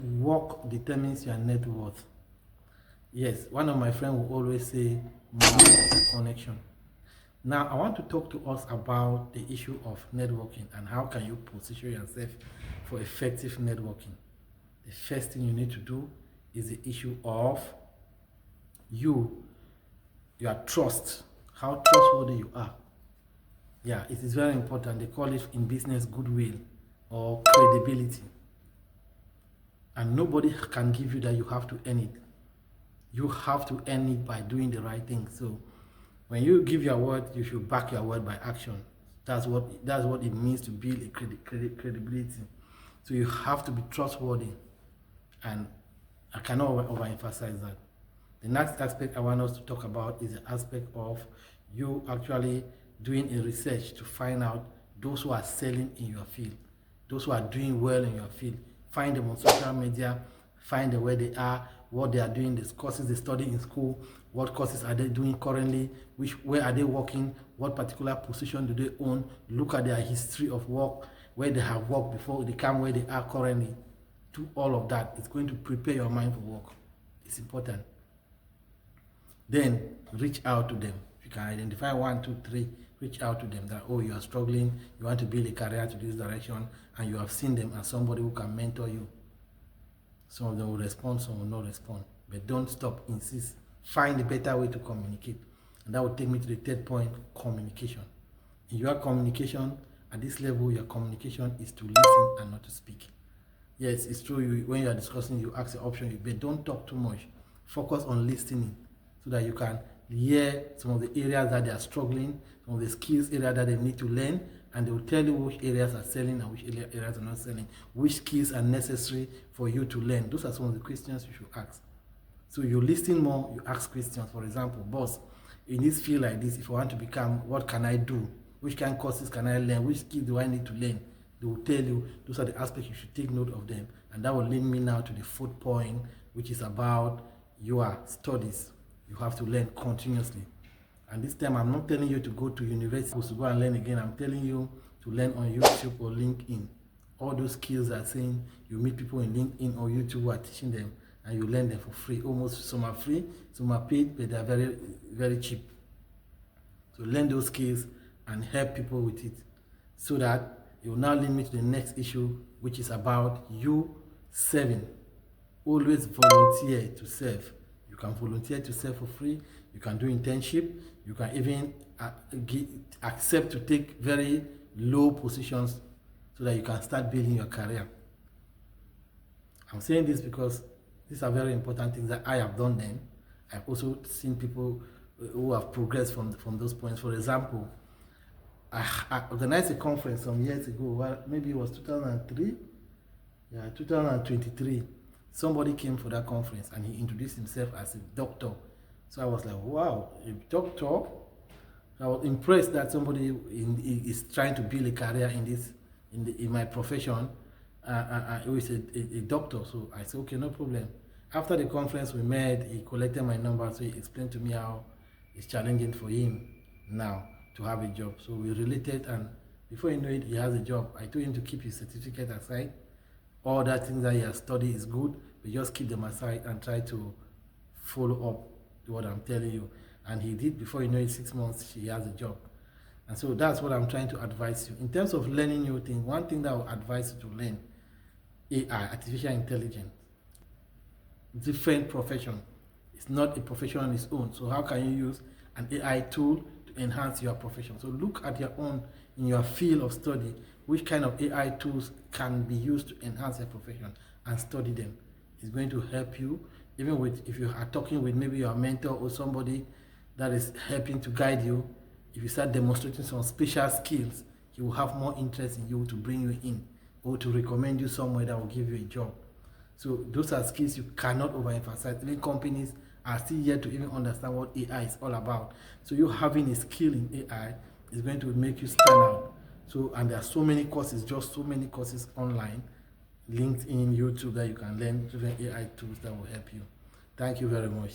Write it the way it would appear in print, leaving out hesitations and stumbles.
work determines your net worth. Yes, one of my friends will always say, money is connection. Now, I want to talk to us about the issue of networking and how can you position yourself for effective networking. The first thing you need to do is the issue of your trust, how trustworthy you are. Yeah, it is very important. They call it in business goodwill or credibility. And nobody can give you that. You have to earn it. You have to earn it by doing the right thing. So when you give your word, you should back your word by action. That's what it means to build a credibility. So you have to be trustworthy, and I cannot overemphasize that. The next aspect I want us to talk about is the aspect of you actually doing a research to find out those who are selling in your field, those who are doing well in your field. Find them on social media, find where they are, what they are doing, the courses they study in school, what courses are they doing currently, where are they working, what particular position do they own, look at their history of work, where they have worked before they come where they are currently. Do all of that. It's going to prepare your mind for work. It's important. Then reach out to them. If you can identify 1, 2, 3, reach out to them that, oh, you are struggling, you want to build a career to this direction, and you have seen them as somebody who can mentor you. Some of them will respond, some will not respond. But don't stop, insist. Find a better way to communicate. And that will take me to the third point, communication. In your communication, at this level, your communication is to listen and not to speak. Yes, it's true, when you are discussing, you ask the option, but don't talk too much. Focus on listening so that you can hear some of the areas that they are struggling, some of the skills area that they need to learn, and they will tell you which areas are selling and which areas are not selling, which skills are necessary for you to learn. Those are some of the questions you should ask. So you listen more, you ask questions. For example, boss, in this field like this, if I want to become, what can I do? Which kind of courses can I learn? Which skills do I need to learn? They will tell you. Those are the aspects you should take note of them. And that will lead me now to the fourth point, which is about your studies. You have to learn continuously. And this time, I'm not telling you to go to university to go and learn again. I'm telling you to learn on YouTube or LinkedIn. All those skills are saying you meet people in LinkedIn or YouTube who are teaching them, and you learn them for free. Almost some are free, some are paid, but they are very, very cheap. So learn those skills and help people with it, so that it will now lead me to the next issue, which is about you serving. Always volunteer to serve. You can volunteer to serve for free. You can do internship. You can even accept to take very low positions so that you can start building your career. I'm saying this because these are very important things that I have done then. I've also seen people who have progressed from those points. For example, I organized a conference some years ago, well, maybe it was 2003, 2023. Somebody came for that conference and he introduced himself as a doctor. So I was like, wow, a doctor? I was impressed that somebody is trying to build a career in my profession. He was a doctor. So I said, okay, no problem. After the conference we met, he collected my number, so he explained to me how it's challenging for him now to have a job. So we related, and before you know it, he has a job. I told him to keep his certificate aside. All that things that he has studied is good, but just keep them aside and try to follow up to what I'm telling you. And he did. Before you know it, 6 months, he has a job. And so that's what I'm trying to advise you. In terms of learning new things, one thing that I will advise you to learn, AI, artificial intelligence. Different profession. It's not a profession on its own. So how can you use an AI tool to enhance your profession? So look at your own, in your field of study, which kind of AI tools can be used to enhance your profession, and study them. It's going to help you, even with, if you are talking with maybe your mentor or somebody that is helping to guide you. If you start demonstrating some special skills, he will have more interest in you to bring you in, or to recommend you somewhere that will give you a job. So those are skills you cannot overemphasize. Even companies are still yet to even understand what AI is all about. So you having a skill in AI is going to make you stand out. So, and there are so many courses, just so many courses online, LinkedIn, YouTube, that you can learn different AI tools that will help you. Thank you very much.